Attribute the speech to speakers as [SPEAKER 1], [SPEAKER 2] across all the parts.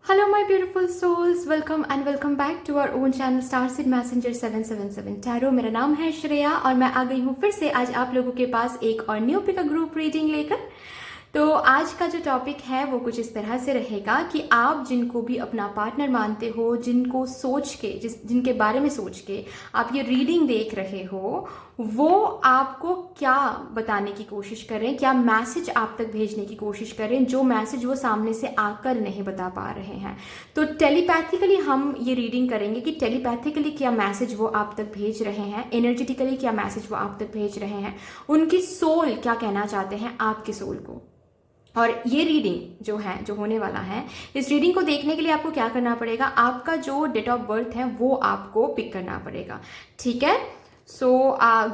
[SPEAKER 1] Hello, my beautiful souls. Welcome and welcome back to our own channel Starseed Messenger 777 Tarot. मेरा नाम है श्रेया और मैं आ गई हूँ फिर से आज आप लोगों के पास एक और न्यू पिक ग्रुप रीडिंग लेकर। तो आज का जो टॉपिक है वो कुछ इस तरह से रहेगा कि आप जिनको भी अपना पार्टनर मानते हो, जिनको सोच के जिनके बारे में सोच के आप ये रीडिंग देख रहे हो, वो आपको क्या बताने की कोशिश करें, क्या मैसेज आप तक भेजने की कोशिश करें, जो मैसेज वो सामने से आकर नहीं बता पा रहे हैं। तो टेलीपैथिकली हम ये रीडिंग करेंगे कि टेलीपैथिकली क्या मैसेज वो आप तक भेज रहे हैं, एनर्जेटिकली क्या मैसेज वो आप तक भेज रहे हैं, उनकी सोल क्या कहना चाहते हैं आपके सोल को। और ये रीडिंग जो होने वाला है, इस रीडिंग को देखने के लिए आपको क्या करना पड़ेगा, आपका जो डेट ऑफ बर्थ है वो आपको पिक करना पड़ेगा। ठीक है। सो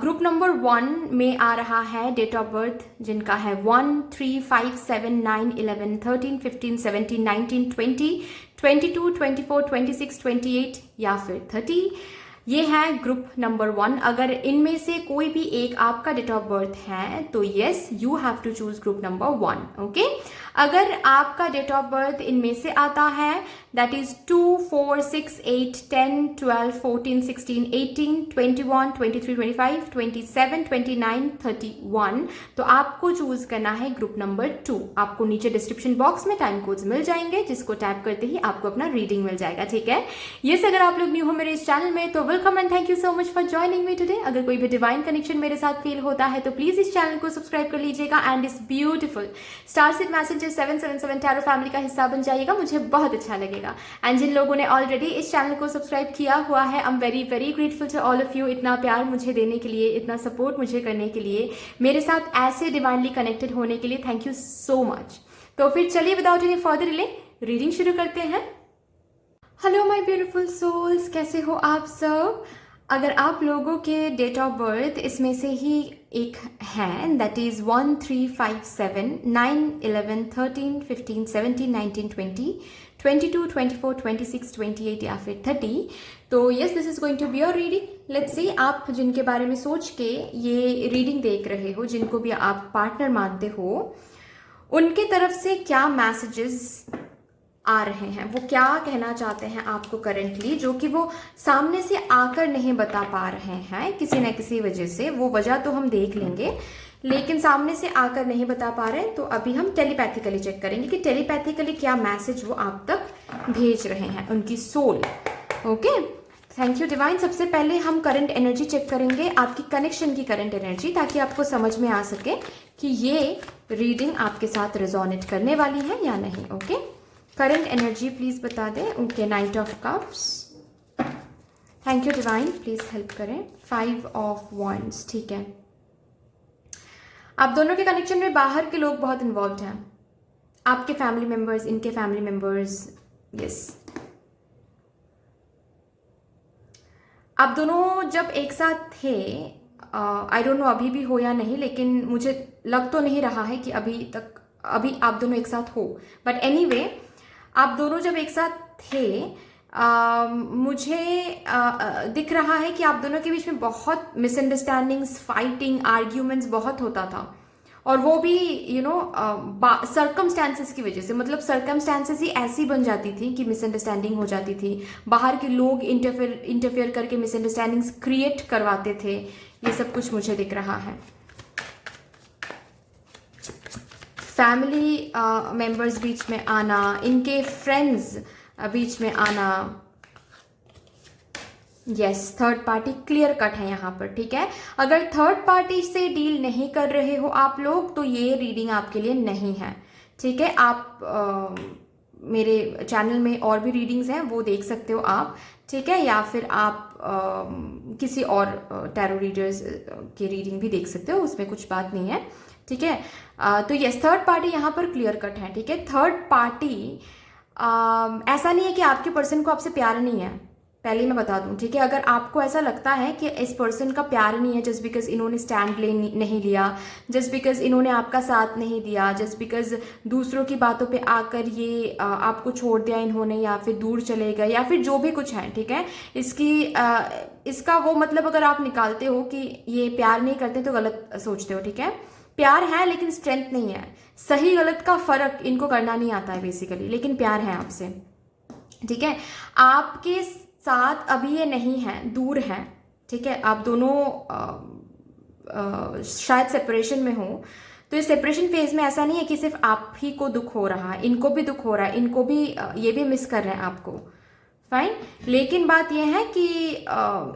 [SPEAKER 1] ग्रुप नंबर 1 में आ रहा है डेट ऑफ बर्थ जिनका है 1, 3, 5, 7, 9, 11, 13, 15, 17, 19, 20, 22, 24, 26, 28 या फिर 30। ये है ग्रुप नंबर 1। अगर इनमें से कोई भी एक आपका डेट ऑफ बर्थ है तो yes, you have to choose group number 1। Okay. अगर आपका डेट ऑफ बर्थ इनमें से आता है दैट इज 2, 4, 6, 8, 10, 12, 14, 16, 18, 21, 23, 25, 27, 29, 31, तो आपको चूज करना है ग्रुप नंबर 2। आपको नीचे डिस्क्रिप्शन बॉक्स में टाइम कोड्स मिल जाएंगे जिसको टैप करते ही आपको अपना रीडिंग मिल जाएगा। ठीक है। यस, अगर आप लोग न्यू हो मेरे इस चैनल में तो welcome and thank you so much for joining me today. अगर कोई भी डिवाइन कनेक्शन मेरे साथ फील होता है तो प्लीज इस चैनल को सब्सक्राइब कर लीजिएगा एंड इस ब्यूटीफुल स्टारसीड मैसेंजर 777 टैरो फैमिली का हिस्सा बन जाइएगा, मुझे बहुत अच्छा लगेगा। एंड जिन लोगों ने ऑलरेडी इस चैनल को सब्सक्राइब किया हुआ है, I am very very grateful to all of you. इतना प्यार मुझे देने के लिए, इतना सपोर्ट मुझे करने के लिए, मेरे साथ ऐसे डिवाइनली कनेक्टेड होने के लिए थैंक यू सो मच। तो फिर चलिए without any further delay reading शुरू करते हैं। हेलो माय ब्यूटीफुल सोल्स, कैसे हो आप सब। अगर आप लोगों के डेट ऑफ बर्थ इसमें से ही एक है दैट इज 1, 3, 5, 7, 9, 11, 13, 15, 17, 19, 20, 22, 24, 26, 28 या फिर 30, तो yes this is going to be your reading. Let's see आप जिनके बारे में सोच के ये रीडिंग देख रहे हो, जिनको भी आप पार्टनर मानते हो, उनके तरफ से क्या मैसेजेस आ रहे हैं, वो क्या कहना चाहते हैं आपको करेंटली, जो कि वो सामने से आकर नहीं बता पा रहे हैं किसी न किसी वजह से। वो वजह तो हम देख लेंगे, लेकिन सामने से आकर नहीं बता पा रहे हैं तो अभी हम टेलीपैथिकली चेक करेंगे कि टेलीपैथिकली क्या मैसेज वो आप तक भेज रहे हैं, उनकी soul. Okay, thank you divine. सबसे पहले हम करंट एनर्जी चेक करेंगे, आपकी कनेक्शन की करंट एनर्जी, ताकि आपको समझ में आ सके कि ये रीडिंग आपके साथ रेजोनेट करने वाली है या नहीं। ओके, करंट एनर्जी प्लीज बता दें। Okay, night of cups, thank you divine, please help करें। 5 ऑफ वॉन्ड्स, ठीक है। आप दोनों के कनेक्शन में बाहर के लोग बहुत इन्वॉल्व हैं, आपके फैमिली मेंबर्स, इनके फैमिली मेंबर्स। यस, आप दोनों जब एक साथ थे, आई डोंट नो अभी भी हो या नहीं, लेकिन मुझे लग तो नहीं रहा है कि अभी आप दोनों एक साथ हो, बट एनीवे आप दोनों जब एक साथ थे, मुझे दिख रहा है कि आप दोनों के बीच में बहुत मिसअंडरस्टैंडिंग्स, फाइटिंग, आर्ग्यूमेंट्स बहुत होता था, और वो भी सर्कमस्टांसेस की वजह से। मतलब सर्कमस्टांसेस ही ऐसी बन जाती थी कि मिसअंडरस्टैंडिंग हो जाती थी, बाहर के लोग इंटरफेयर करके मिसअंडरस्टैंडिंग्स क्रिएट करवाते थे। ये सब कुछ मुझे दिख रहा है। फैमिली मेंबर्स बीच में आना, इनके फ्रेंड्स बीच में आना। Yes, third party clear cut है यहाँ पर। ठीक है, अगर थर्ड पार्टी से डील नहीं कर रहे हो आप लोग तो ये रीडिंग आपके लिए नहीं है। ठीक है, आप मेरे चैनल में और भी रीडिंग्स हैं, वो देख सकते हो आप। ठीक है, या फिर आप किसी और टैरो रीडर्स की रीडिंग भी देख सकते हो, उसमें कुछ बात नहीं है। ठीक है, तो यस, थर्ड पार्टी यहाँ पर क्लियर कट है। ठीक है, थर्ड पार्टी ऐसा नहीं है कि आपके पर्सन को आपसे प्यार नहीं है, पहले मैं बता दूं। ठीक है, अगर आपको ऐसा लगता है कि इस पर्सन का प्यार नहीं है जस्ट बिकॉज इन्होंने स्टैंड नहीं लिया, जस्ट बिकॉज इन्होंने आपका साथ नहीं दिया, जस्ट बिकॉज दूसरों की बातों पे आकर ये आपको छोड़ दिया इन्होंने, या फिर दूर चले गए, या फिर जो भी कुछ है। ठीक है, इसका वो मतलब अगर आप निकालते हो कि ये प्यार नहीं करते तो गलत सोचते हो। ठीक है, प्यार है लेकिन स्ट्रेंथ नहीं है, सही गलत का फर्क इनको करना नहीं आता है बेसिकली, लेकिन प्यार है आपसे। ठीक है, आपके साथ अभी ये नहीं है, दूर हैं, ठीक है, आप दोनों शायद सेपरेशन में हो। तो इस सेपरेशन फेज में ऐसा नहीं है कि सिर्फ आप ही को दुख हो रहा है, इनको भी दुख हो रहा है, इनको भी ये भी मिस कर रहे हैं आपको, फाइन। लेकिन बात यह है कि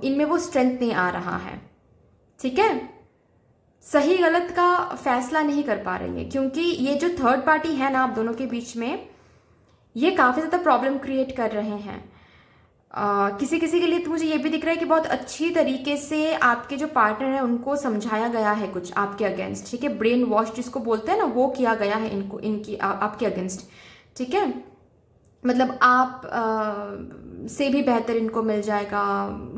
[SPEAKER 1] इनमें वो स्ट्रेंथ नहीं आ रहा है, ठीक है, सही गलत का फैसला नहीं कर पा रही है, क्योंकि ये जो थर्ड पार्टी है ना आप दोनों के बीच में, ये काफ़ी ज़्यादा प्रॉब्लम क्रिएट कर रहे हैं। किसी किसी के लिए तो मुझे ये भी दिख रहा है कि बहुत अच्छी तरीके से आपके जो पार्टनर हैं उनको समझाया गया है कुछ आपके अगेंस्ट, ठीक है, ब्रेन वॉश जिसको बोलते हैं ना, वो किया गया है इनको, इनकी आपके अगेंस्ट, ठीक है, मतलब आप से भी बेहतर इनको मिल जाएगा,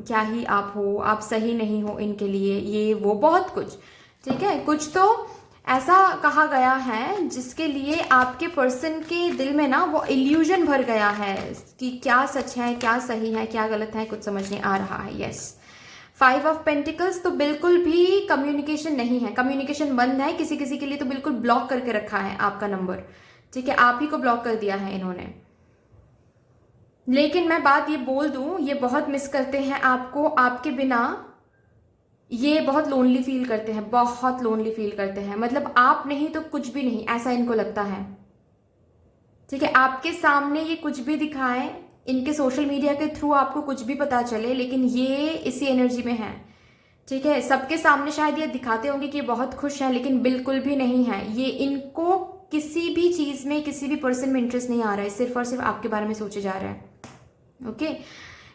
[SPEAKER 1] क्या ही आप हो, आप सही नहीं हो इनके लिए, ये वो बहुत कुछ, ठीक है। कुछ तो ऐसा कहा गया है जिसके लिए आपके पर्सन के दिल में ना वो इल्यूजन भर गया है कि क्या सच है, क्या सही है, क्या गलत है, कुछ समझ नहीं आ रहा है। यस, 5 ऑफ पेंटिकल्स, तो बिल्कुल भी कम्युनिकेशन नहीं है, कम्युनिकेशन बंद है, किसी किसी के लिए तो बिल्कुल ब्लॉक करके रखा है आपका नंबर, ठीक है, आप ही को ब्लॉक कर दिया है इन्होंने। लेकिन मैं बात ये बोल दूं, ये बहुत मिस करते हैं आपको, आपके बिना ये बहुत लोनली फील करते हैं, बहुत लोनली फील करते हैं, मतलब आप नहीं तो कुछ भी नहीं, ऐसा इनको लगता है, ठीक है। आपके सामने ये कुछ भी दिखाएं, इनके सोशल मीडिया के थ्रू आपको कुछ भी पता चले, लेकिन ये इसी एनर्जी में है, ठीक है। सबके सामने शायद ये दिखाते होंगे कि ये बहुत खुश हैं, लेकिन बिल्कुल भी नहीं है, ये इनको किसी भी चीज में, किसी भी पर्सन में इंटरेस्ट नहीं आ रहा है, सिर्फ और सिर्फ आपके बारे में सोचे जा रहा है, ओके।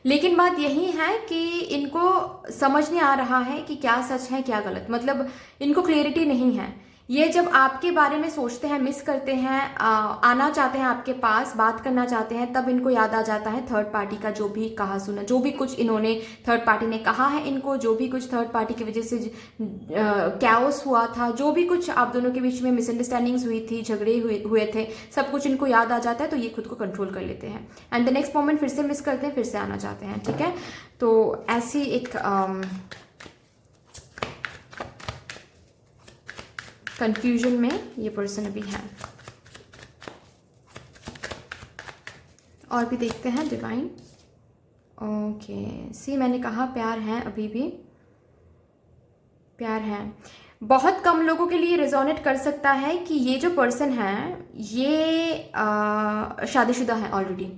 [SPEAKER 1] लेकिन बात यही है कि इनको समझ नहीं आ रहा है कि क्या सच है क्या गलत, मतलब इनको क्लियरिटी नहीं है। ये जब आपके बारे में सोचते हैं, मिस करते हैं, आना चाहते हैं आपके पास, बात करना चाहते हैं, तब इनको याद आ जाता है थर्ड पार्टी का जो भी कहा सुना, जो भी कुछ इन्होंने थर्ड पार्टी ने कहा है इनको, जो भी कुछ थर्ड पार्टी की वजह से कैओस हुआ था, जो भी कुछ आप दोनों के बीच में मिसअंडरस्टैंडिंग्स हुई थी, झगड़े हुए थे, सब कुछ इनको याद आ जाता है, तो ये खुद को कंट्रोल कर लेते हैं, एंड द नेक्स्ट मोमेंट फिर से मिस करते हैं, फिर से आना चाहते हैं, ठीक है। तो ऐसी एक कंफ्यूजन में ये पर्सन अभी है। और भी देखते हैं डिवाइन। ओके, सी मैंने कहा प्यार है, अभी भी प्यार है। बहुत कम लोगों के लिए रिजोनेट कर सकता है कि ये जो पर्सन है ये शादीशुदा है ऑलरेडी,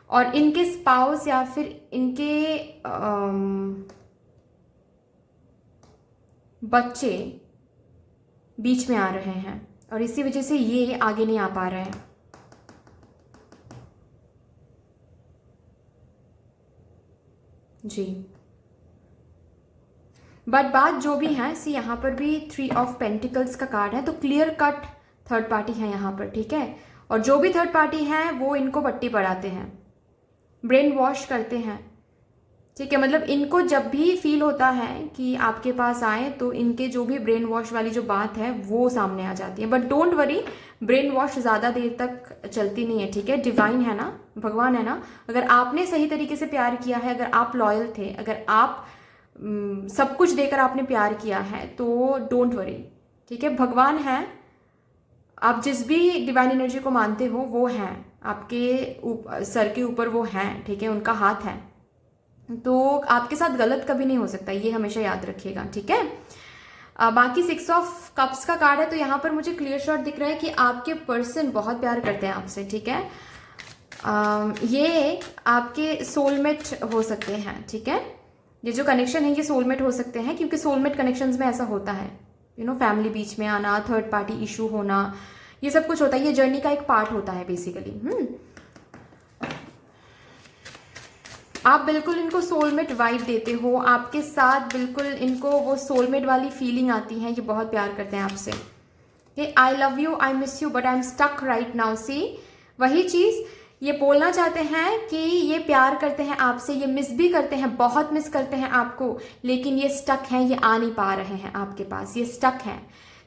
[SPEAKER 1] और इनके स्पाउस या फिर इनके बच्चे बीच में आ रहे हैं, और इसी वजह से ये आगे नहीं आ पा रहे हैं। जी, बट बात जो भी है, सी यहाँ पर भी 3 ऑफ पेंटिकल्स का कार्ड है, तो क्लियर कट थर्ड पार्टी है यहाँ पर, ठीक है। और जो भी थर्ड पार्टी है वो इनको पट्टी पढ़ाते हैं, ब्रेन वॉश करते हैं, ठीक है। मतलब इनको जब भी फील होता है कि आपके पास आए, तो इनके जो भी ब्रेन वॉश वाली जो बात है वो सामने आ जाती है। But don't worry, brain wash ज़्यादा देर तक चलती नहीं है, ठीक है। डिवाइन है ना, भगवान है ना, अगर आपने सही तरीके से प्यार किया है, अगर आप लॉयल थे, अगर आप सब कुछ देकर आपने प्यार किया है, तो डोंट वरी, ठीक है। भगवान है, आप जिस भी डिवाइन एनर्जी को मानते हो वो हैं आपके सर के ऊपर, वो हैं, ठीक है, उनका हाथ है, तो आपके साथ गलत कभी नहीं हो सकता, ये हमेशा याद रखिएगा, ठीक है। बाकी 6 ऑफ कप्स का कार्ड है, तो यहाँ पर मुझे क्लियर शॉट दिख रहा है कि आपके पर्सन बहुत प्यार करते हैं आपसे, ठीक है। ये आपके सोलमेट हो सकते हैं, ठीक है। ये जो कनेक्शन है ये सोलमेट हो सकते हैं, क्योंकि सोलमेट कनेक्शंस में ऐसा होता है, यू नो, फैमिली बीच में आना, थर्ड पार्टी इशू होना, ये सब कुछ होता है, ये जर्नी का एक पार्ट होता है बेसिकली। आप बिल्कुल इनको सोलमेट वाइब देते हो, आपके साथ बिल्कुल इनको वो सोलमेट वाली फीलिंग आती है, ये बहुत प्यार करते हैं आपसे। I love you, I miss you, but I am stuck right now. See, वही चीज़ ये बोलना चाहते हैं कि ये प्यार करते हैं आपसे, ये मिस भी करते हैं, बहुत मिस करते हैं आपको, लेकिन ये स्टक हैं, ये आ नहीं पा रहे हैं आपके पास, ये स्टक हैं।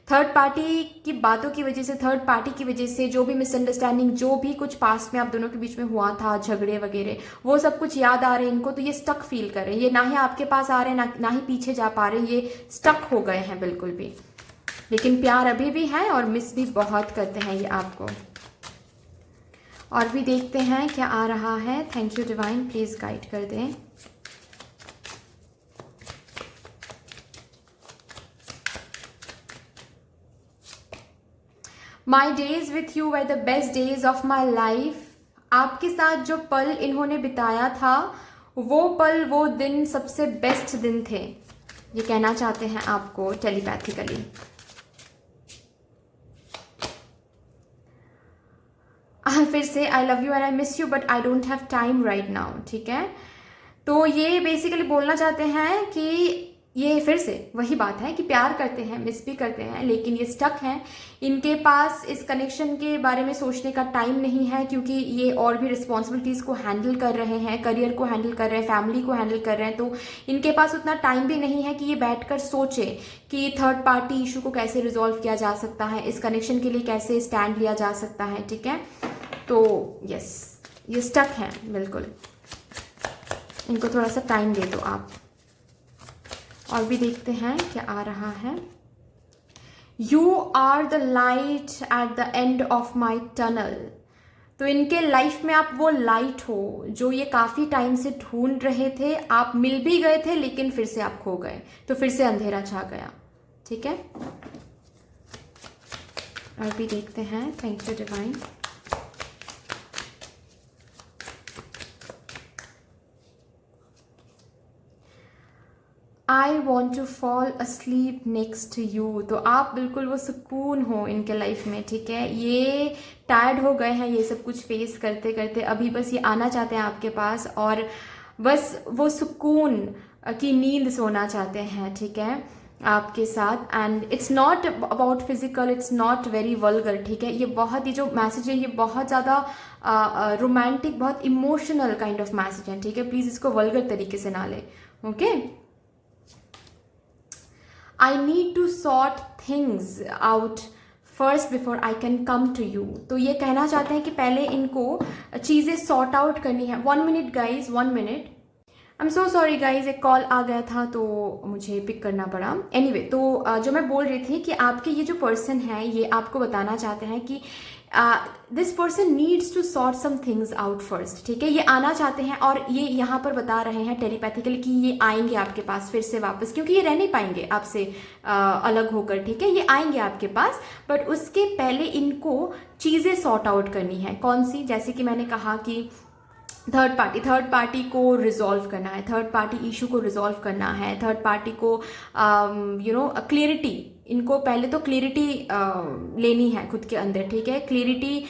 [SPEAKER 1] थर्ड पार्टी की बातों की वजह से, थर्ड पार्टी की वजह से, जो भी मिसअंडरस्टैंडिंग, जो भी कुछ पास्ट में आप दोनों के बीच में हुआ था, झगड़े वगैरह, वो सब कुछ याद आ रहे हैं इनको, तो ये स्टक फील कर रहे हैं, ये ना ही आपके पास आ रहे हैं, ना ही पीछे जा पा रहे हैं, ये स्टक हो गए हैं बिल्कुल भी। लेकिन प्यार अभी भी है और मिस भी बहुत करते हैं ये आपको। और भी देखते हैं क्या आ रहा है। Thank you divine, please guide कर दें। माई days with you were the best days of my life. आपके साथ जो पल इन्होंने बिताया था, वो पल, वो दिन सबसे बेस्ट दिन थे, ये कहना चाहते हैं आपको टेलीपैथिकली। फिर से आई love you and I miss you but I don't have time right now. ठीक है, तो ये बेसिकली बोलना चाहते हैं कि ये फिर से वही बात है कि प्यार करते हैं, मिस भी करते हैं, लेकिन ये स्टक हैं। इनके पास इस कनेक्शन के बारे में सोचने का टाइम नहीं है, क्योंकि ये और भी रिस्पॉन्सिबिलिटीज़ को हैंडल कर रहे हैं, करियर को हैंडल कर रहे हैं, फैमिली को हैंडल कर रहे हैं। तो इनके पास उतना टाइम भी नहीं है कि ये बैठकर सोचे कि थर्ड पार्टी इशू को कैसे रिजॉल्व किया जा सकता है, इस कनेक्शन के लिए कैसे स्टैंड लिया जा सकता है। ठीक है, तो यस, ये स्टक हैं बिल्कुल। इनको थोड़ा सा टाइम दे दो आप। और भी देखते हैं क्या आ रहा है। You are the light at the end of my tunnel. तो इनके लाइफ में आप वो लाइट हो जो ये काफ़ी टाइम से ढूंढ रहे थे। आप मिल भी गए थे, लेकिन फिर से आप खो गए, तो फिर से अंधेरा छा गया। ठीक है, और भी देखते हैं। Thank you divine. I want to fall asleep next to you. तो आप बिल्कुल वो सुकून हो इनके लाइफ में। ठीक है, ये टायर्ड हो गए हैं ये सब कुछ फेस करते करते, अभी बस ये आना चाहते हैं आपके पास और बस वो सुकून की नींद सोना चाहते हैं। ठीक है, आपके साथ। And it's not about physical, it's not very vulgar. ठीक है, ये बहुत, ये जो मैसेज है ये बहुत ज़्यादा रोमांटिक, बहुत इमोशनल काइंड ऑफ मैसेज है। ठीक है, प्लीज़ इसको वल्गर तरीके से ना ले। Okay, I need to sort things out first before I can come to you. तो ये कहना चाहते हैं कि पहले इनको चीज़ें सॉर्ट आउट करनी है। 1 minute guys, 1 minute. I am so sorry guys, एक कॉल आ गया था तो मुझे पिक करना पड़ा। एनीवे, तो जो मैं बोल रही थी कि आपके ये जो पर्सन है ये आपको बताना चाहते हैं कि this person needs to sort some things out first. ठीक है, ये आना चाहते हैं और ये यहाँ पर बता रहे हैं टेलीपैथिकली कि ये आएंगे आपके पास फिर से वापस, क्योंकि ये रह नहीं पाएंगे आपसे अलग होकर। ठीक है, ये आएंगे आपके पास, बट उसके पहले इनको चीज़ें सॉर्ट आउट करनी है। कौन सी? जैसे कि मैंने कहा कि थर्ड पार्टी को रिजॉल्व करना है, थर्ड पार्टी इशू को रिजॉल्व करना है, थर्ड पार्टी को क्लियरिटी, इनको पहले तो क्लियरिटी लेनी है खुद के अंदर। ठीक है, क्लियरिटी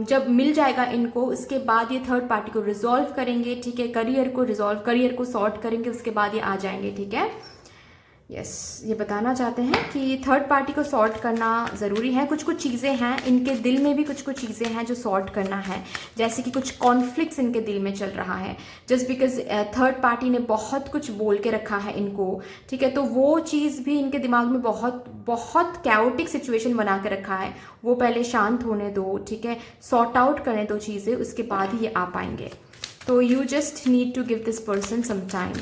[SPEAKER 1] जब मिल जाएगा इनको, उसके बाद ये थर्ड पार्टी को रिजॉल्व करेंगे। ठीक है, करियर को सॉर्ट करेंगे, उसके बाद ये आ जाएंगे। ठीक है, यस, ये बताना चाहते हैं कि थर्ड पार्टी को सॉर्ट करना ज़रूरी है। कुछ चीज़ें हैं इनके दिल में भी, कुछ चीज़ें हैं जो सॉर्ट करना है। जैसे कि कुछ कॉन्फ्लिक्ट्स इनके दिल में चल रहा है, जस्ट बिकॉज थर्ड पार्टी ने बहुत कुछ बोल के रखा है इनको। ठीक है, तो वो चीज़ भी इनके दिमाग में बहुत कैओटिक सिचुएशन बना के रखा है, वो पहले शांत होने दो। ठीक है, सॉर्ट आउट करने दो चीज़ें, उसके बाद ही ये आ पाएंगे। तो you just need to give this person some time.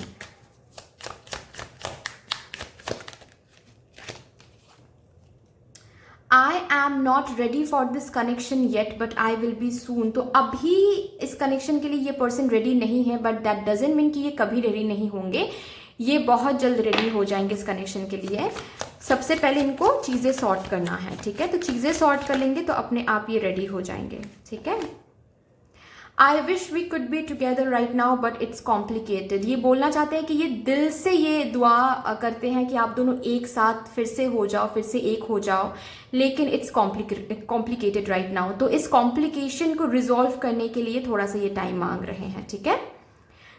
[SPEAKER 1] I am not ready for this connection yet but I will be soon. तो अभी इस कनेक्शन के लिए ये पर्सन रेडी नहीं है, बट दैट डजेंट मीन कि ये कभी रेडी नहीं होंगे। ये बहुत जल्द रेडी हो जाएंगे इस कनेक्शन के लिए। सबसे पहले इनको चीज़ें सॉर्ट करना है। ठीक है, तो चीज़ें सॉर्ट कर लेंगे तो अपने आप ये रेडी हो जाएंगे। ठीक है, I wish we could be together right now but it's complicated. ये बोलना चाहते हैं कि ये दिल से ये दुआ करते हैं कि आप दोनों एक साथ फिर से हो जाओ, फिर से एक हो जाओ, लेकिन इट्स कॉम्प्लिकेटेड राइट नाउ। तो इस कॉम्प्लिकेशन को रिजॉल्व करने के लिए थोड़ा सा ये टाइम मांग रहे हैं। ठीक है,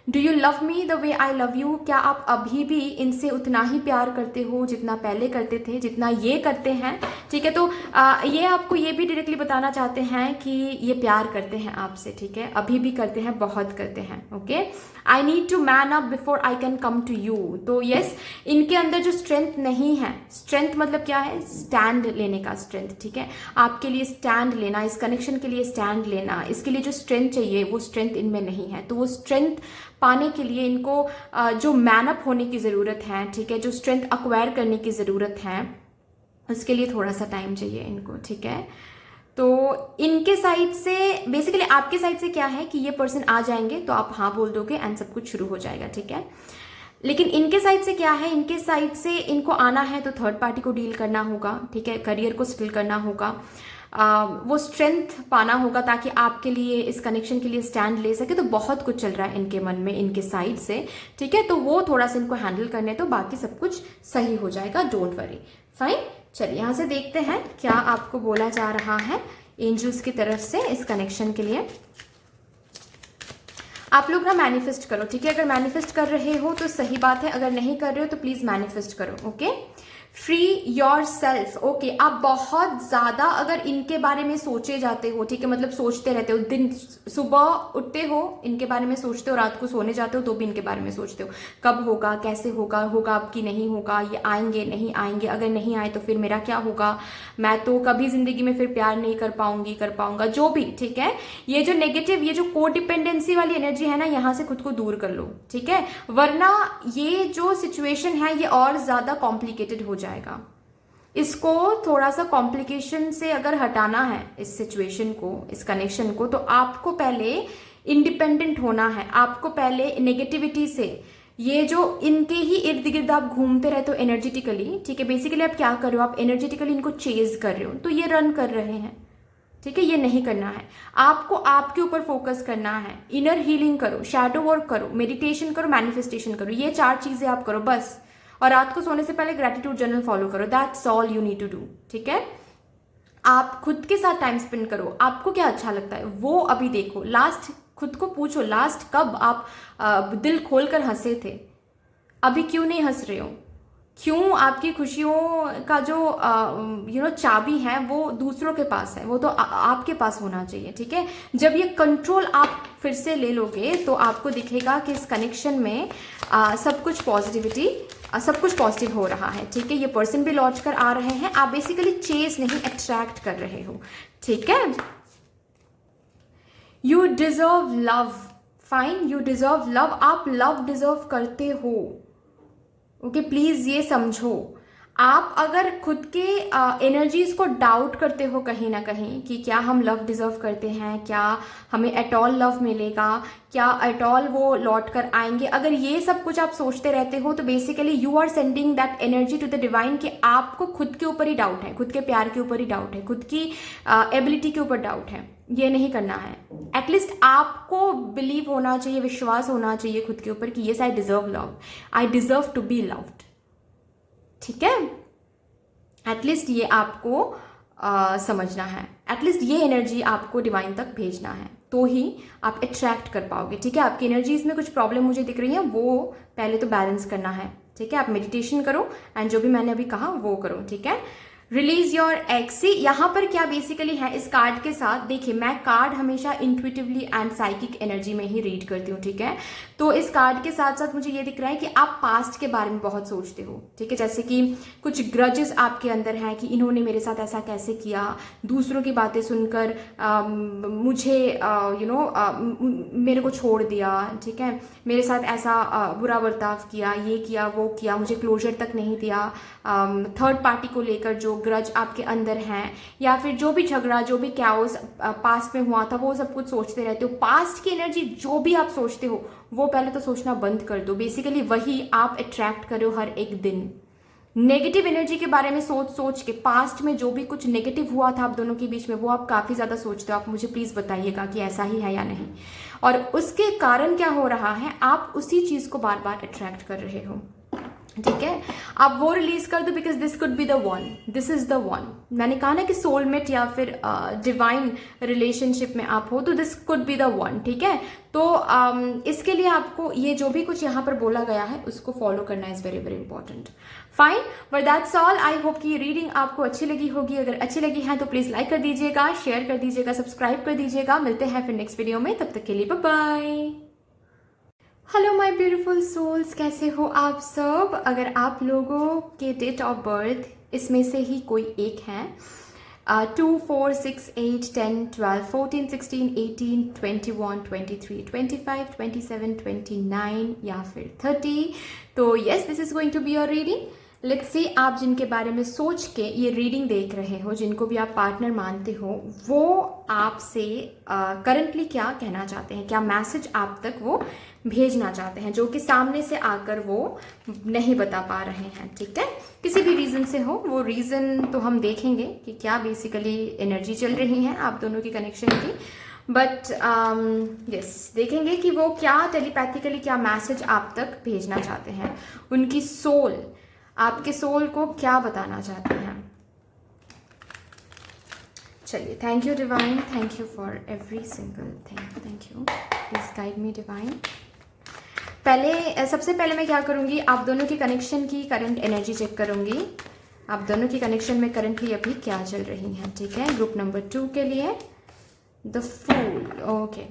[SPEAKER 1] do you love me the way I love you. क्या आप अभी भी इनसे उतना ही प्यार करते हो जितना पहले करते थे, जितना ये करते हैं। ठीक है, तो ये आपको ये भी डायरेक्टली बताना चाहते हैं कि ये प्यार करते हैं आपसे। ठीक है, अभी भी करते हैं, बहुत करते हैं। Okay, I need to man up before I can come to you. तो यस, इनके अंदर जो स्ट्रेंथ नहीं है, स्ट्रेंथ मतलब क्या है? स्टैंड लेने का स्ट्रेंथ। ठीक है, आपके लिए स्टैंड लेना, इस कनेक्शन के लिए स्टैंड लेना, इसके लिए जो स्ट्रेंथ चाहिए वो स्ट्रेंथ इनमें नहीं है। तो वो स्ट्रेंथ पाने के लिए इनको जो मैनअप होने की ज़रूरत है, ठीक है, जो स्ट्रेंथ अक्वायर करने की ज़रूरत है, उसके लिए थोड़ा सा टाइम चाहिए इनको। ठीक है, तो इनके साइड से बेसिकली आपके साइड से क्या है कि ये पर्सन आ जाएंगे तो आप हाँ बोल दोगे एंड सब कुछ शुरू हो जाएगा, ठीक है। लेकिन इनके साइड से क्या है, इनके साइड से इनको आना है तो थर्ड पार्टी को डील करना होगा, ठीक है, करियर को सेटल करना होगा, वो स्ट्रेंथ पाना होगा ताकि आपके लिए, इस कनेक्शन के लिए स्टैंड ले सके। तो बहुत कुछ चल रहा है इनके मन में, इनके साइड से, ठीक है। तो वो थोड़ा सा इनको हैंडल करने तो बाकी सब कुछ सही हो जाएगा, डोंट वरी। फाइन, चलिए यहाँ से देखते हैं क्या आपको बोला जा रहा है एंजल्स की तरफ से इस कनेक्शन के लिए। आप लोग ना मैनिफेस्ट करो, ठीक है। अगर मैनिफेस्ट कर रहे हो तो सही बात है, अगर नहीं कर रहे हो तो प्लीज मैनिफेस्ट करो, okay. Free your self, okay. आप बहुत ज्यादा अगर इनके बारे में सोचे जाते हो, ठीक है, मतलब सोचते रहते हो, दिन सुबह उठते हो इनके बारे में सोचते हो, रात को सोने जाते हो तो भी इनके बारे में सोचते हो, कब होगा, कैसे होगा, होगा अब की नहीं होगा, ये आएंगे नहीं आएंगे, अगर नहीं आए तो फिर मेरा क्या होगा, मैं तो कभी जिंदगी में फिर प्यार नहीं कर पाऊंगा, जो भी, ठीक है। ये जो नेगेटिव, ये जो कोडिपेंडेंसी वाली एनर्जी है ना, यहाँ से खुद को दूर कर लो, ठीक है, वरना ये जो सिचुएशन है ये और ज्यादा कॉम्प्लिकेटेड हो जाएगा। इसको थोड़ा सा कॉम्प्लिकेशन से अगर हटाना है इस सिचुएशन को, इस कनेक्शन को, तो आपको पहले इंडिपेंडेंट होना है। आपको पहले नेगेटिविटी से, ये जो इनके ही इर्द गिर्द आप घूमते रहते हो एनर्जेटिकली, ठीक है, बेसिकली आप क्या कर रहे हो, आप एनर्जेटिकली इनको चेज कर रहे हो, तो ये रन कर रहे हैं, ठीक है। ये नहीं करना है, आपको आपके ऊपर फोकस करना है। इनर हीलिंग करो, शैडो वर्क करो, मेडिटेशन करो, मैनिफेस्टेशन करो, ये 4 चीजें आप करो बस। और रात को सोने से पहले ग्रेटिट्यूड जर्नल फॉलो करो, that's all you need to do, ठीक है। आप खुद के साथ टाइम स्पेंड करो, आपको क्या अच्छा लगता है वो अभी देखो। लास्ट खुद को पूछो, लास्ट कब आप दिल खोलकर हंसे थे, अभी क्यों नहीं हंस रहे हो, क्यों आपकी खुशियों का जो चाबी है वो दूसरों के पास है, वो तो आपके पास होना चाहिए, ठीक है। जब ये कंट्रोल आप फिर से ले लोगे तो आपको दिखेगा कि इस कनेक्शन में सब कुछ पॉजिटिविटी, सब कुछ पॉजिटिव हो रहा है, ठीक है। ये पर्सन भी लौट कर आ रहे हैं, आप बेसिकली चेस नहीं अट्रैक्ट कर रहे हो, ठीक है। You deserve love, fine, you deserve love, आप लव डिजर्व करते हो, ओके। प्लीज ये समझो, आप अगर खुद के एनर्जीज को डाउट करते हो कहीं ना कहीं कि क्या हम लव डिजर्व करते हैं, क्या हमें एट ऑल लव मिलेगा, क्या एट ऑल वो लौट कर आएंगे, अगर ये सब कुछ आप सोचते रहते हो तो basically you are sending that energy to the divine कि आपको खुद के ऊपर ही डाउट है, खुद के प्यार के ऊपर ही डाउट है, खुद की एबिलिटी के ऊपर डाउट है। ये नहीं करना है। एटलीस्ट आपको बिलीव होना चाहिए, विश्वास होना चाहिए खुद के ऊपर कि yes I deserve love, I deserve to be loved, ठीक है। एटलीस्ट ये आपको समझना है, एटलीस्ट ये एनर्जी आपको डिवाइन तक भेजना है, तो ही आप अट्रैक्ट कर पाओगे, ठीक है। आपकी एनर्जीज में कुछ प्रॉब्लम मुझे दिख रही है, वो पहले तो बैलेंस करना है, ठीक है। आप मेडिटेशन करो एंड जो भी मैंने अभी कहा वो करो, ठीक है। रिलीज योर एक्स, यहाँ पर क्या बेसिकली है इस कार्ड के साथ, देखिए मैं कार्ड हमेशा इंट्यूटिवली एंड साइकिक एनर्जी में ही रीड करती हूँ, ठीक है। तो इस कार्ड के साथ साथ मुझे ये दिख रहा है कि आप पास्ट के बारे में बहुत सोचते हो, ठीक है। जैसे कि कुछ ग्रजेस आपके अंदर हैं कि इन्होंने मेरे साथ ऐसा कैसे किया, दूसरों की बातें सुनकर मुझे मेरे को छोड़ दिया, ठीक है, मेरे साथ ऐसा बुरा बर्ताव किया, ये किया वो किया, मुझे क्लोजर तक नहीं दिया, थर्ड पार्टी को लेकर जो ग्रज आपके अंदर हैं, या फिर जो भी झगड़ा, जो भी कैओस पास्ट में हुआ था, वो सब कुछ सोचते रहते हो। पास्ट की एनर्जी जो भी आप सोचते हो वो पहले तो सोचना बंद कर दो, बेसिकली वही आप अट्रैक्ट करो हर एक दिन। नेगेटिव एनर्जी के बारे में सोच सोच के, पास्ट में जो भी कुछ नेगेटिव हुआ था आप दोनों के बीच में वो आप काफी ज्यादा सोचते हो। आप मुझे प्लीज बताइएगा कि ऐसा ही है या नहीं, और उसके कारण क्या हो रहा है, आप उसी चीज को बार बार अट्रैक्ट कर रहे हो, ठीक है। आप वो रिलीज कर दो, because this could be the one, this is the one. मैंने कहा ना कि सोलमेट या फिर डिवाइन रिलेशनशिप में आप हो तो this could be the one, ठीक है। तो इसके लिए आपको ये जो भी कुछ यहाँ पर बोला गया है उसको फॉलो करना is very very important. Fine, but that's all. I hope कि ये रीडिंग आपको अच्छी लगी होगी। अगर अच्छी लगी है तो प्लीज लाइक कर दीजिएगा, शेयर कर दीजिएगा, सब्सक्राइब कर दीजिएगा। मिलते हैं फिर नेक्स्ट वीडियो में, तब तक के लिए bye bye. Hello my beautiful souls, कैसे हो आप सब। अगर आप लोगों के डेट ऑफ बर्थ इसमें से ही कोई एक है, 2, 4, 6, 8, 10, 12, 14, 16, 18, 21, 23, 25, 27, 29 या फिर 30, तो yes this is going to be your reading. Let's see आप जिनके बारे में सोच के ये रीडिंग देख रहे हो, जिनको भी आप पार्टनर मानते हो, वो आपसे करंटली क्या कहना चाहते हैं, क्या मैसेज आप तक वो भेजना चाहते हैं, जो कि सामने से आकर वो नहीं बता पा रहे हैं। ठीक है, किसी भी रीज़न से हो, वो रीज़न तो हम देखेंगे कि क्या बेसिकली एनर्जी चल रही है आप दोनों की कनेक्शन की। बट यस, देखेंगे कि वो क्या टेलीपैथिकली क्या मैसेज आप तक भेजना चाहते हैं, उनकी सोल आपके सोल को क्या बताना चाहते हैं। चलिए, thank you divine, thank you for every single thing, thank you, please guide me divine. सबसे पहले मैं क्या करूंगी, आप दोनों की कनेक्शन की करंट एनर्जी चेक करूंगी। आप दोनों की कनेक्शन में करंटली अभी क्या चल रही है। ठीक है, ग्रुप नंबर 2 के लिए the fool. Okay,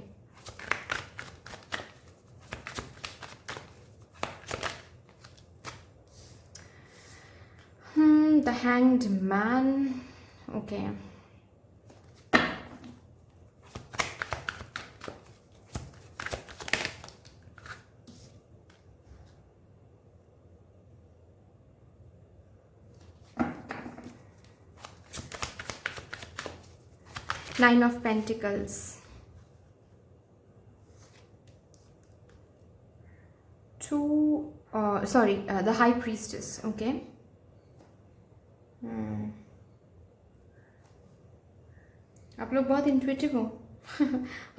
[SPEAKER 1] the hanged man. Okay, Nine of Pentacles, the High Priestess. Okay, आप लोग बहुत इंट्यूटिव हो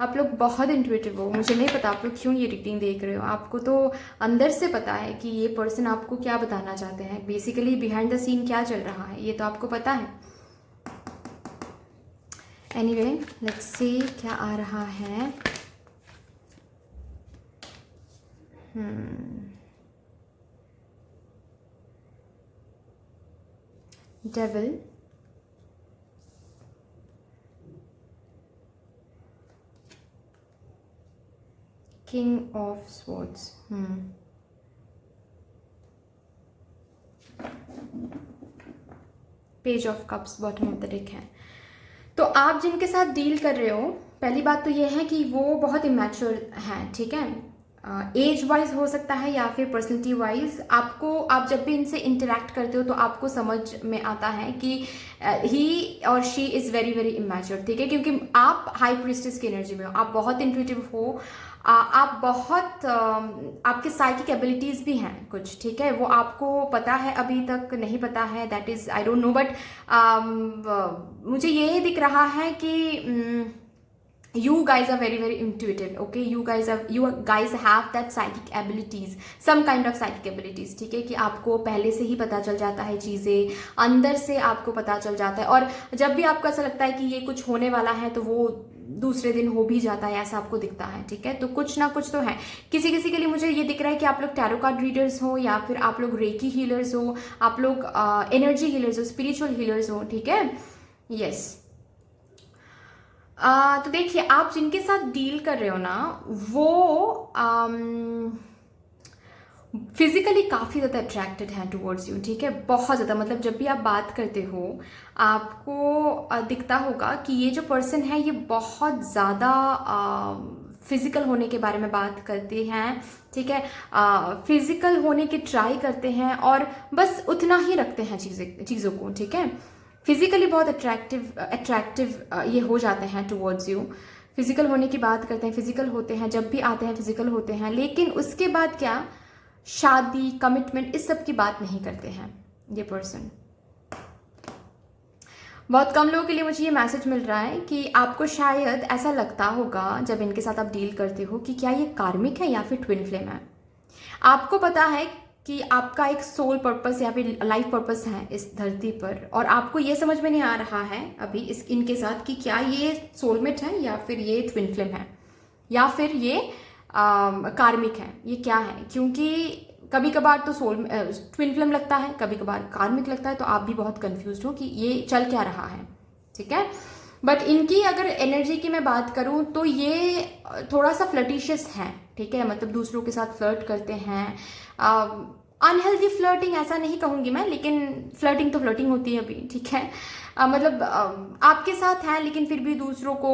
[SPEAKER 1] आप लोग बहुत इंट्यूटिव हो। मुझे नहीं पता आप लोग क्यों ये रीडिंग देख रहे हो, आपको तो अंदर से पता है कि ये पर्सन आपको क्या बताना चाहते हैं, बेसिकली बिहाइंड द सीन क्या चल रहा है, ये तो आपको पता है। एनीवे, लेट्स सी क्या आ रहा है। Devil, king of swords, page of cups bottom of the deck है। तो आप जिनके साथ डील कर रहे हो, पहली बात तो ये है कि वो बहुत इमैच्योर हैं। ठीक है, एज वाइज हो सकता है या फिर पर्सनैलिटी वाइज। आप जब भी इनसे इंटरेक्ट करते हो तो आपको समझ में आता है कि ही और she is very very immature. ठीक है, क्योंकि आप हाई प्रीस्टेस की एनर्जी में हो, आप बहुत इंट्यूटिव हो, आप बहुत आपके साइकिक एबिलिटीज़ भी हैं कुछ। ठीक है, वो आपको पता है, अभी तक नहीं पता है, that is I don't know, but मुझे ये दिख रहा है कि you guys are very very intuitive. Okay, you guys have that psychic abilities, some kind of psychic abilities. ठीक है, कि आपको पहले से ही पता चल जाता है, चीज़ें अंदर से आपको पता चल जाता है, और जब भी आपको ऐसा लगता है कि ये कुछ होने वाला है तो वो दूसरे दिन हो भी जाता है, ऐसा आपको दिखता है। ठीक है, तो कुछ ना कुछ तो है। किसी किसी के लिए मुझे ये दिख रहा है कि आप लोग टैरो कार्ड रीडर्स हो, या फिर आप लोग रेकी हीलर्स हो, आप लोग एनर्जी हीलर्स हो, स्पिरिचुअल हीलर्स हो। ठीक है, यस। तो देखिए, आप जिनके साथ डील कर रहे हो ना, वो फिजिकली काफ़ी ज़्यादा अट्रैक्टेड हैं टुवर्ड्स यू। ठीक है, बहुत ज़्यादा, मतलब जब भी आप बात करते हो आपको दिखता होगा कि ये जो पर्सन है ये बहुत ज़्यादा फिजिकल होने के बारे में बात करते हैं। ठीक है, फिजिकल होने की ट्राई करते हैं और बस उतना ही रखते हैं चीज़ों को। ठीक है, फिजिकली बहुत अट्रैक्टिव ये हो जाते हैं टुवर्ड्स यू, फिजिकल होने की बात करते हैं, फिजिकल होते हैं, जब भी आते हैं फिजिकल होते हैं, लेकिन उसके बाद क्या, शादी, कमिटमेंट, इस सब की बात नहीं करते हैं ये पर्सन। बहुत कम लोगों के लिए मुझे ये मैसेज मिल रहा है कि आपको शायद ऐसा लगता होगा जब इनके साथ आप डील करते हो कि क्या ये कार्मिक है या फिर ट्विन फ्लेम है। आपको पता है कि आपका एक सोल पर्पस या फिर लाइफ पर्पस है इस धरती पर, और आपको ये समझ में नहीं आ रहा है अभी इनके साथ कि क्या ये सोलमेट है या फिर ये ट्विन फ्लेम है या फिर ये कार्मिक है, ये क्या है। क्योंकि कभी कभार तो ट्विन फ्लेम लगता है, कभी कभार कार्मिक लगता है, तो आप भी बहुत कंफ्यूज हो कि ये चल क्या रहा है। ठीक है, बट इनकी अगर एनर्जी की मैं बात करूं तो ये थोड़ा सा फ्लर्टिशियस है। ठीक है, मतलब दूसरों के साथ फ्लर्ट करते हैं, अनहेल्दी फ्लर्टिंग ऐसा नहीं कहूँगी मैं, लेकिन फ्लर्टिंग तो फ्लर्टिंग होती है अभी। ठीक है, मतलब आपके साथ है लेकिन फिर भी दूसरों को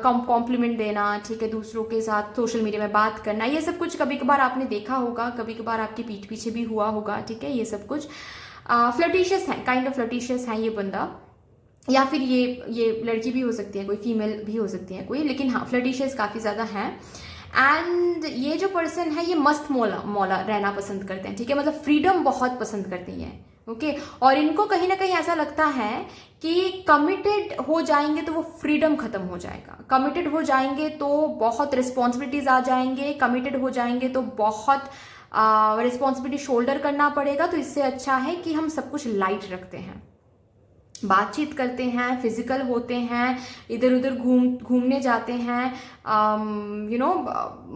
[SPEAKER 1] कॉम्प्लीमेंट देना। ठीक है, दूसरों के साथ सोशल मीडिया में बात करना, ये सब कुछ कभी कभार आपने देखा होगा, कभी कभार आपके पीठ पीछे भी हुआ होगा। ठीक है, ये सब कुछ फ्लर्टिशियस है, काइंड ऑफ फ्लर्टिशियस है ये बंदा, या फिर ये लड़की भी हो सकती है कोई, फीमेल भी हो सकती है कोई, लेकिन हाँ फ्लर्टिशियस काफ़ी ज़्यादा है। एंड ये जो पर्सन है ये मस्त मौला मौला रहना पसंद करते हैं, ठीक है, मतलब फ्रीडम बहुत पसंद करती हैं, ओके। और इनको कहीं ना कहीं ऐसा लगता है कि कमिटेड हो जाएंगे तो वो फ्रीडम खत्म हो जाएगा, कमिटेड हो जाएंगे तो बहुत रिस्पॉन्सिबिलिटीज आ जाएंगे, कमिटेड हो जाएंगे तो बहुत रिस्पॉन्सिबिलिटी शोल्डर करना पड़ेगा। तो इससे अच्छा है कि हम सब कुछ लाइट रखते हैं, बातचीत करते हैं, फिजिकल होते हैं, इधर उधर घूमने जाते हैं,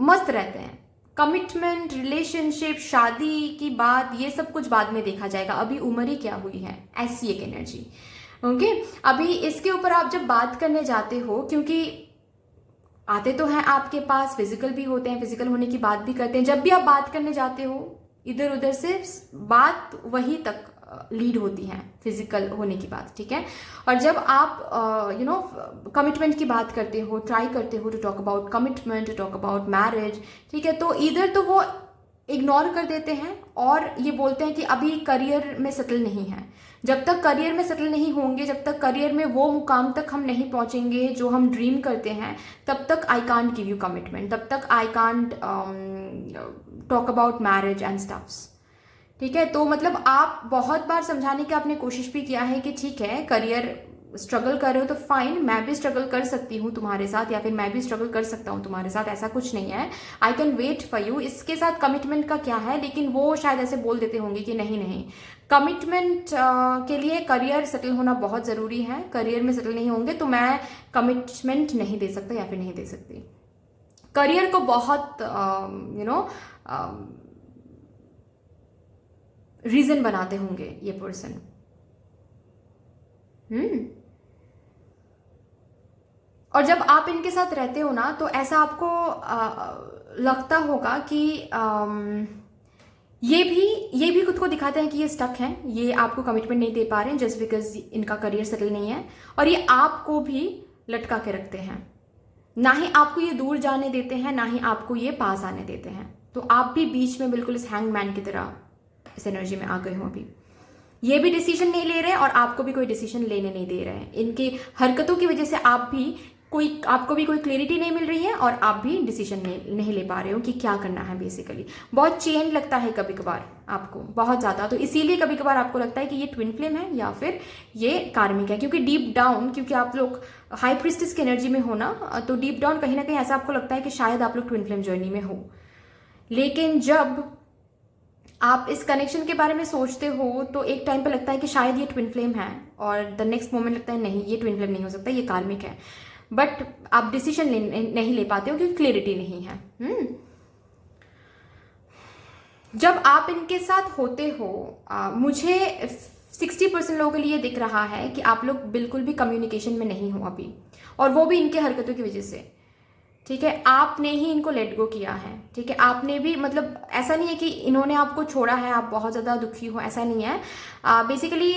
[SPEAKER 1] मस्त रहते हैं। कमिटमेंट, रिलेशनशिप, शादी की बात, ये सब कुछ बाद में देखा जाएगा, अभी उम्र ही क्या हुई है, ऐसी एक एनर्जी, ओके। अभी इसके ऊपर आप जब बात करने जाते हो, क्योंकि आते तो हैं आपके पास, फिजिकल भी होते हैं, फिजिकल होने की बात भी करते हैं, जब भी आप बात करने जाते हो इधर उधर से बात वही तक लीड होती है, फिजिकल होने की बात, ठीक है। और जब आप कमिटमेंट की बात करते हो, ट्राई करते हो to talk about commitment, to talk about marriage, ठीक है, तो इधर तो वो इग्नोर कर देते हैं और ये बोलते हैं कि अभी करियर में सेटल नहीं है। जब तक करियर में सेटल नहीं होंगे, जब तक करियर में वो मुकाम तक हम नहीं पहुंचेंगे जो हम ड्रीम करते हैं, तब तक I can't give you commitment, तब तक I can't talk about marriage and stuffs, ठीक है। तो मतलब आप बहुत बार समझाने की आपने कोशिश भी किया है कि ठीक है करियर स्ट्रगल कर रहे हो तो फाइन, मैं भी स्ट्रगल कर सकती हूँ तुम्हारे साथ, या फिर मैं भी स्ट्रगल कर सकता हूँ तुम्हारे साथ, ऐसा कुछ नहीं है, I can wait for you. इसके साथ कमिटमेंट का क्या है, लेकिन वो शायद ऐसे बोल देते होंगे कि नहीं नहीं, कमिटमेंट के लिए करियर सेटल होना बहुत ज़रूरी है, करियर में सेटल नहीं होंगे तो मैं कमिटमेंट नहीं दे सकता या फिर नहीं दे सकती। करियर को बहुत रीजन बनाते होंगे ये पर्सन। और जब आप इनके साथ रहते हो ना, तो ऐसा आपको लगता होगा कि ये भी खुद को दिखाते हैं कि ये स्टक हैं, ये आपको कमिटमेंट नहीं दे पा रहे हैं जस्ट बिकॉज इनका करियर सेटल नहीं है, और ये आपको भी लटका के रखते हैं, ना ही आपको ये दूर जाने देते हैं, ना ही आपको ये पास आने देते हैं। तो आप भी बीच में बिल्कुल इस हैंगमैन की तरह इस एनर्जी में आ गए हो। अभी ये भी डिसीजन नहीं ले रहे और आपको भी कोई डिसीजन लेने नहीं दे रहे हैं। इनकी हरकतों की वजह से आपको भी कोई क्लैरिटी नहीं मिल रही है और आप भी डिसीजन नहीं ले पा रहे हो कि क्या करना है। बेसिकली बहुत चेन लगता है कभी कभार आपको, बहुत ज़्यादा, तो इसीलिए कभी कभार आपको लगता है कि ये ट्विन फ्लेम है या फिर ये कार्मिक है, क्योंकि डीप डाउन, क्योंकि आप लोग हाई प्रिस्टिस की एनर्जी में हो ना, तो डीप डाउन कहीं ना कहीं ऐसा आपको लगता है कि शायद आप लोग ट्विन फ्लेम जर्नी में हो। लेकिन जब आप इस कनेक्शन के बारे में सोचते हो तो एक टाइम पे लगता है कि शायद ये ट्विन फ्लेम है, और द नेक्स्ट मोमेंट लगता है नहीं ये ट्विन फ्लेम नहीं हो सकता, ये कार्मिक है। बट आप डिसीजन नहीं ले पाते हो क्योंकि क्लैरिटी नहीं है। जब आप इनके साथ होते हो, मुझे 60% लोगों के लिए दिख रहा है कि आप लोग बिल्कुल भी कम्युनिकेशन में नहीं हो अभी, और वो भी इनके हरकतों की वजह से, ठीक है। आपने ही इनको लेट गो किया है, ठीक है, आपने भी, मतलब ऐसा नहीं है कि इन्होंने आपको छोड़ा है, आप बहुत ज़्यादा दुखी हो, ऐसा नहीं है। बेसिकली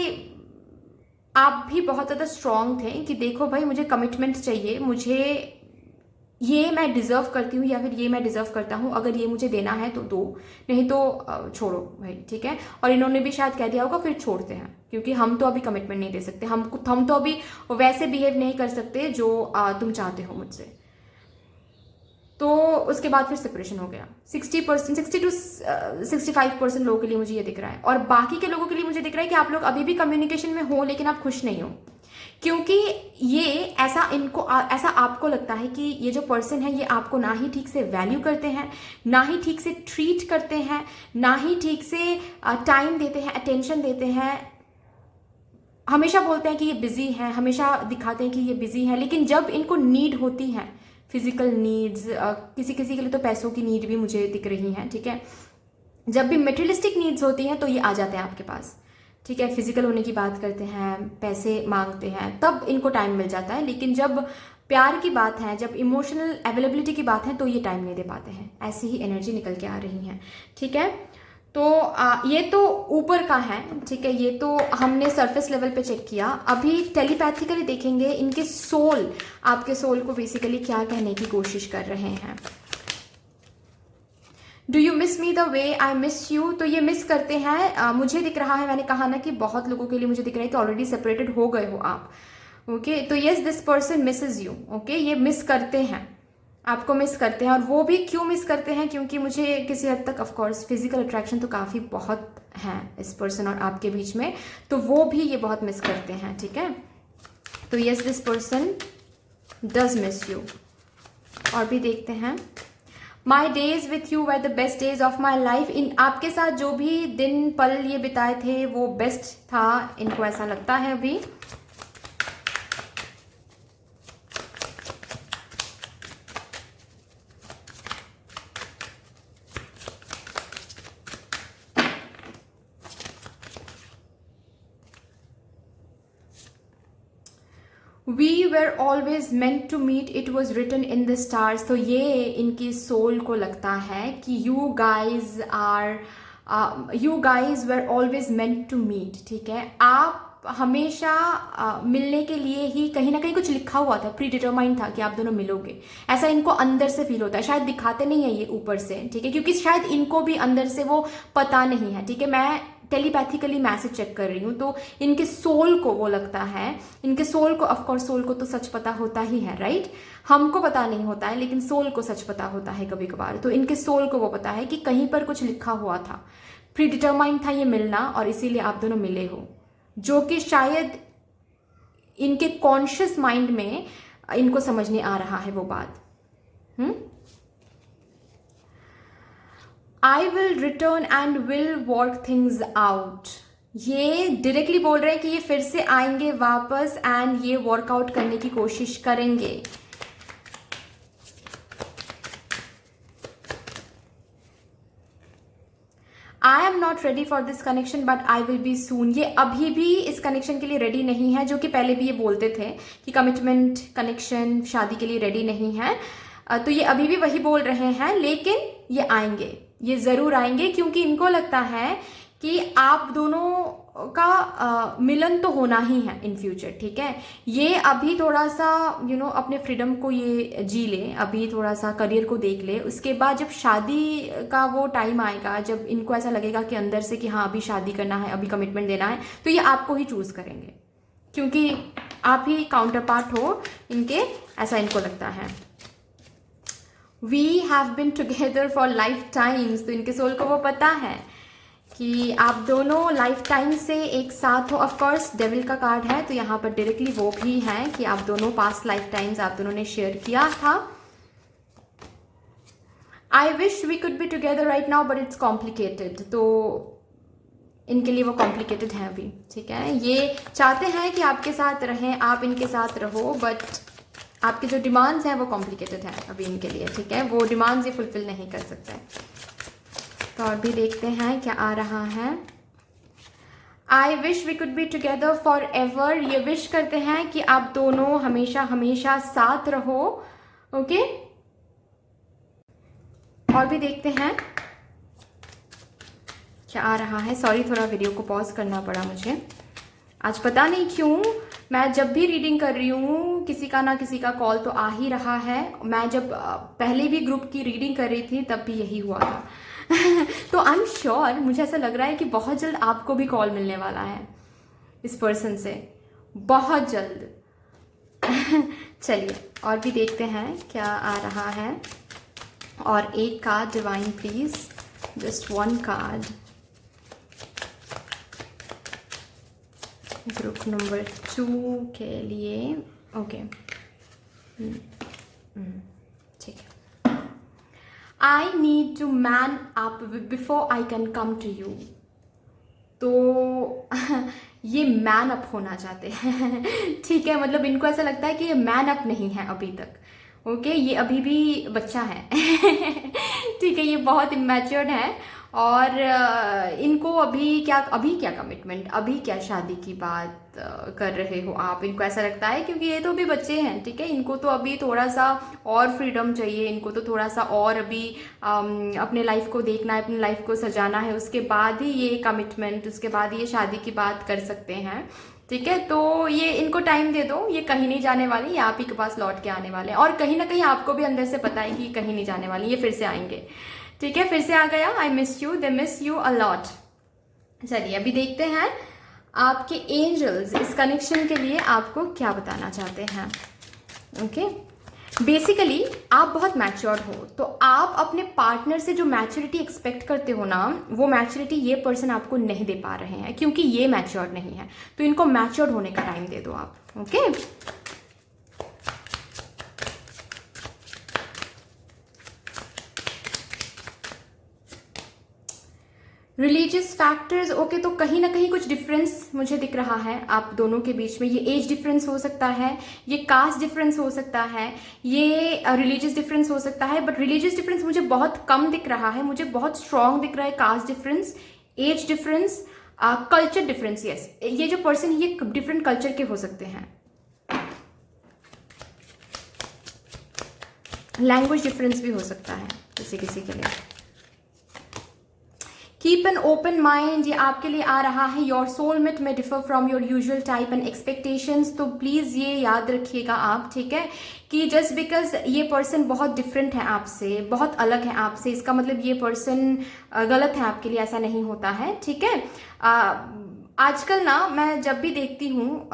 [SPEAKER 1] आप भी बहुत ज़्यादा स्ट्रॉन्ग थे कि देखो भाई मुझे कमिटमेंट चाहिए, मुझे ये मैं डिज़र्व करती हूँ या फिर ये मैं डिज़र्व करता हूँ, अगर ये मुझे देना है तो दो, नहीं तो छोड़ो भाई, ठीक है। और इन्होंने भी शायद कह दिया होगा फिर छोड़ते हैं, क्योंकि हम तो अभी कमिटमेंट नहीं दे सकते, हम तो अभी वैसे बिहेव नहीं कर सकते जो तुम चाहते हो मुझसे। तो उसके बाद फिर सेपरेशन हो गया। 60 to 65% लोगों के लिए मुझे ये दिख रहा है, और बाकी के लोगों के लिए मुझे दिख रहा है कि आप लोग अभी भी कम्युनिकेशन में हो लेकिन आप खुश नहीं हो, क्योंकि ये ऐसा आपको लगता है कि ये जो पर्सन है ये आपको ना ही ठीक से वैल्यू करते हैं, ना ही ठीक से ट्रीट करते हैं, ना ही ठीक से टाइम देते हैं, अटेंशन देते हैं। हमेशा बोलते हैं कि ये बिजी हैं, हमेशा दिखाते हैं कि ये बिजी हैं, लेकिन जब इनको नीड होती है, फिजिकल नीड्स, किसी के लिए तो पैसों की नीड भी मुझे दिख रही हैं, ठीक है, जब भी मटेरियलिस्टिक नीड्स होती हैं तो ये आ जाते हैं आपके पास, ठीक है। फिजिकल होने की बात करते हैं, पैसे मांगते हैं, तब इनको टाइम मिल जाता है, लेकिन जब प्यार की बात है, जब इमोशनल अवेलेबिलिटी की बात है तो ये टाइम नहीं दे पाते हैं। ऐसी ही एनर्जी निकल के आ रही हैं, ठीक है। तो ये तो ऊपर का है, ठीक है, ये तो हमने सरफेस लेवल पे चेक किया। अभी टेलीपैथिकली देखेंगे इनके सोल, आपके सोल को बेसिकली क्या कहने की कोशिश कर रहे हैं। Do you miss me the way I miss you, तो ये मिस करते हैं, मुझे दिख रहा है, मैंने कहा ना कि बहुत लोगों के लिए मुझे दिख रहा है कि ऑलरेडी सेपरेटेड हो गए हो आप। ओके तो yes this person misses you. Okay ये मिस करते हैं, आपको मिस करते हैं। और वो भी क्यों मिस करते हैं, क्योंकि मुझे किसी हद तक ऑफकोर्स फिजिकल अट्रैक्शन तो काफ़ी बहुत है इस पर्सन और आपके बीच में, तो वो भी ये बहुत मिस करते हैं। ठीक है तो yes this person does miss you. और भी देखते हैं, my days with you were the best days of my life. इन आपके साथ जो भी दिन पल ये बिताए थे वो बेस्ट था, इनको ऐसा लगता है अभी। We were always meant to meet, it was written in the stars. तो ये इनकी सोल को लगता है कि you guys were always meant to meet. ठीक है आप हमेशा मिलने के लिए ही, कहीं ना कहीं कुछ लिखा हुआ था, प्री डिटरमाइंड था कि आप दोनों मिलोगे, ऐसा इनको अंदर से फील होता है। शायद दिखाते नहीं है ये ऊपर से, ठीक है, क्योंकि शायद इनको भी अंदर से वो पता नहीं है। ठीक है मैं टेलीपैथिकली मैसेज चेक कर रही हूँ, तो इनके सोल को वो लगता है, इनके सोल को, ऑफकोर्स सोल को तो सच पता होता ही है, राइट, हमको पता नहीं होता है लेकिन सोल को सच पता होता है कभी कभार। तो इनके सोल को वो पता है कि कहीं पर कुछ लिखा हुआ था, प्री डिटरमाइंड था ये मिलना, और इसीलिए आप दोनों मिले हो, जो कि शायद इनके कॉन्शियस माइंड में इनको समझ नहीं आ रहा है वो बात। I will return and will work things out. ये डायरेक्टली बोल रहे हैं कि ये फिर से आएंगे वापस एंड ये वर्कआउट करने की कोशिश करेंगे। आई am not ready for this connection but I will be सून। ये अभी भी इस कनेक्शन के लिए रेडी नहीं है, जो कि पहले भी ये बोलते थे कि कमिटमेंट, कनेक्शन, शादी के लिए रेडी नहीं है। तो ये अभी भी वही बोल रहे हैं, लेकिन ये आएंगे, ये ज़रूर आएंगे, क्योंकि इनको लगता है कि आप दोनों का मिलन तो होना ही है इन फ्यूचर। ठीक है ये अभी थोड़ा सा अपने फ्रीडम को ये जी ले, अभी थोड़ा सा करियर को देख ले, उसके बाद जब शादी का वो टाइम आएगा, जब इनको ऐसा लगेगा कि अंदर से कि हाँ अभी शादी करना है, अभी कमिटमेंट देना है, तो ये आपको ही चूज करेंगे, क्योंकि आप ही काउंटर पार्ट हो इनके, ऐसा इनको लगता है। We have been together for lifetimes. तो इनके सोल को वो पता है कि आप दोनों लाइफ टाइम से एक साथ हो। ऑफकोर्स डेविल का कार्ड है, तो यहाँ पर डायरेक्टली वो भी है कि आप दोनों पास्ट लाइफ टाइम्स आप दोनों ने शेयर किया था। I wish we could be together right now but it's complicated. तो इनके लिए वो कॉम्प्लिकेटेड है अभी। ठीक है ये चाहते हैं कि आपके साथ रहें, आप इनके साथ रहो, बट आपके जो डिमांड्स हैं वो कॉम्प्लिकेटेड है अभी इनके लिए। ठीक है वो डिमांड्स ये फुलफिल नहीं कर सकते। तो और भी देखते हैं क्या आ रहा है। I wish we could be together forever. ये विश करते हैं कि आप दोनों हमेशा हमेशा साथ रहो। ओके और भी देखते हैं क्या आ रहा है। सॉरी थोड़ा वीडियो को पॉज करना पड़ा मुझे, आज पता नहीं क्यों मैं जब भी रीडिंग कर रही हूँ किसी का ना किसी का कॉल तो आ ही रहा है। मैं जब पहले भी ग्रुप की रीडिंग कर रही थी तब भी यही हुआ था तो आई एम श्योर, मुझे ऐसा लग रहा है कि बहुत जल्द आपको भी कॉल मिलने वाला है इस पर्सन से, बहुत जल्द चलिए और भी देखते हैं क्या आ रहा है। और एक card divine please, just one card, group number 2 के लिए। ओके ठीक है। I need to man up before I can come to you. तो ये मैन अप होना चाहते हैं ठीक है, मतलब इनको ऐसा लगता है कि ये मैन अप नहीं है अभी तक। ओके ये अभी भी बच्चा है ठीक है ये बहुत इमेच्योर्ड है और इनको अभी क्या कमिटमेंट, अभी क्या शादी की बात कर रहे हो आप, इनको ऐसा लगता है क्योंकि ये तो अभी बच्चे हैं। ठीक है इनको तो अभी थोड़ा सा और फ्रीडम चाहिए, इनको तो थोड़ा सा और अभी अपने लाइफ को देखना है, अपनी लाइफ को सजाना है, उसके बाद ही ये कमिटमेंट, उसके बाद ये शादी की बात कर सकते हैं। ठीक है तो ये इनको टाइम दे दो, ये कहीं नहीं जाने वाले, ये आप ही के पास लौट के आने वाले हैं और कहीं ना कहीं आपको भी अंदर से पता है कि कहीं नहीं जाने वाले, ये फिर से आएंगे। ठीक है, फिर से आ गया, आई miss you, they miss you a lot. चलिए अभी देखते हैं आपके एंजल्स इस कनेक्शन के लिए आपको क्या बताना चाहते हैं। ओके, बेसिकली आप बहुत मैच्योर हो, तो आप अपने पार्टनर से जो मैच्योरिटी एक्सपेक्ट करते हो ना, वो मैच्योरिटी ये पर्सन आपको नहीं दे पा रहे हैं क्योंकि ये मैच्योर नहीं है। तो इनको मैच्योर होने का टाइम दे दो आप। ओके, रिलीजियस फैक्टर्स, ओके, तो कहीं ना कहीं कुछ डिफरेंस मुझे दिख रहा है आप दोनों के बीच में। ये एज डिफरेंस हो सकता है, ये कास्ट डिफरेंस हो सकता है, ये रिलीजियस डिफरेंस हो सकता है, बट रिलीजियस डिफरेंस मुझे बहुत कम दिख रहा है, मुझे बहुत स्ट्रांग दिख रहा है caste difference, age difference, culture difference. Yes, ये जो पर्सन ये डिफरेंट कल्चर के हो सकते हैं, लैंग्वेज डिफरेंस भी हो सकता है किसी किसी के लिए। कीप एन ओपन माइंड, ये आपके लिए आ रहा है। योर सोलमेट में differ from your usual type and expectations, तो प्लीज़ ये याद रखिएगा आप, ठीक है, कि जस्ट बिकॉज ये पर्सन बहुत डिफरेंट है आपसे, बहुत अलग है आपसे, इसका मतलब ये पर्सन गलत है आपके लिए, ऐसा नहीं होता है। ठीक है, आजकल ना मैं जब भी देखती हूँ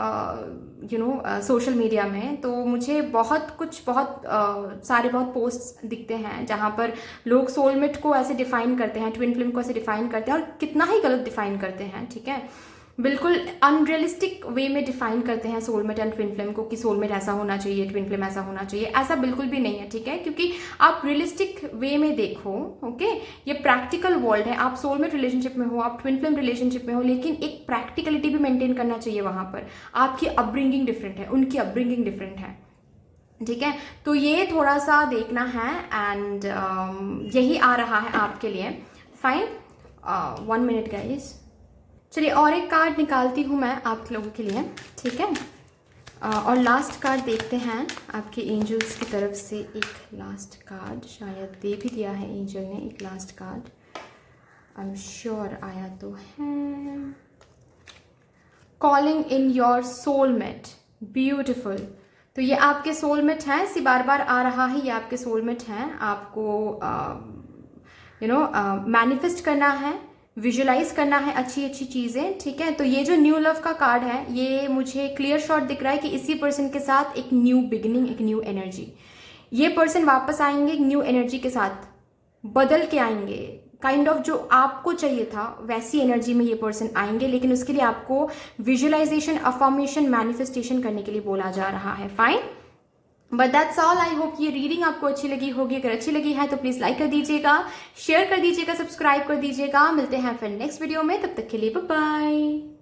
[SPEAKER 1] सोशल मीडिया में, तो मुझे बहुत बहुत पोस्ट्स दिखते हैं जहाँ पर लोग सोलमेट को ऐसे डिफाइन करते हैं, ट्विन फ्लेम को ऐसे डिफाइन करते हैं, और कितना ही गलत डिफाइन करते हैं। ठीक है, बिल्कुल अनरियलिस्टिक वे में डिफाइन करते हैं सोलमेट एंड ट्विन फ्लेम को, कि सोलमेट ऐसा होना चाहिए, ट्विन फ्लेम ऐसा होना चाहिए। ऐसा बिल्कुल भी नहीं है, ठीक है, क्योंकि आप रियलिस्टिक वे में देखो। ओके, ये प्रैक्टिकल वर्ल्ड है, आप सोलमेट रिलेशनशिप में हो, आप ट्विन फ्लेम रिलेशनशिप में हो, लेकिन एक प्रैक्टिकलिटी भी मेंटेन करना चाहिए वहां पर। आपकी अपब्रिंगिंग डिफरेंट है, उनकी अपब्रिंगिंग डिफरेंट है, ठीक है, तो ये थोड़ा सा देखना है। एंड यही आ रहा है आपके लिए। Fine, 1 minute guys. चलिए और एक कार्ड निकालती हूँ मैं आप लोगों के लिए, ठीक है, और लास्ट कार्ड देखते हैं आपके एंजल्स की तरफ से। एक लास्ट कार्ड शायद दे भी दिया है एंजल ने, एक last card I am sure आया तो है। Calling in your soulmate, beautiful. तो ये आपके सोलमेट हैं, सी बार बार आ रहा है, ये आपके सोलमेट हैं। आपको मैनिफेस्ट करना है, विजुलाइज करना है अच्छी अच्छी चीज़ें, ठीक है। तो ये जो न्यू लव का कार्ड है, ये मुझे क्लियर शॉट दिख रहा है कि इसी पर्सन के साथ एक न्यू बिगिनिंग, एक न्यू एनर्जी, ये पर्सन वापस आएंगे एक न्यू एनर्जी के साथ, बदल के आएंगे, काइंड ऑफ जो आपको चाहिए था वैसी एनर्जी में ये पर्सन आएंगे, लेकिन उसके लिए आपको विजुअलाइजेशन, अफर्मेशन, मैनिफेस्टेशन करने के लिए बोला जा रहा है। Fine, but that's all. I hope ये रीडिंग आपको अच्छी लगी होगी। अगर अच्छी लगी है तो प्लीज लाइक कर दीजिएगा, शेयर कर दीजिएगा, सब्सक्राइब कर दीजिएगा। मिलते हैं फिर नेक्स्ट वीडियो में, तब तक के लिए बाय बाय।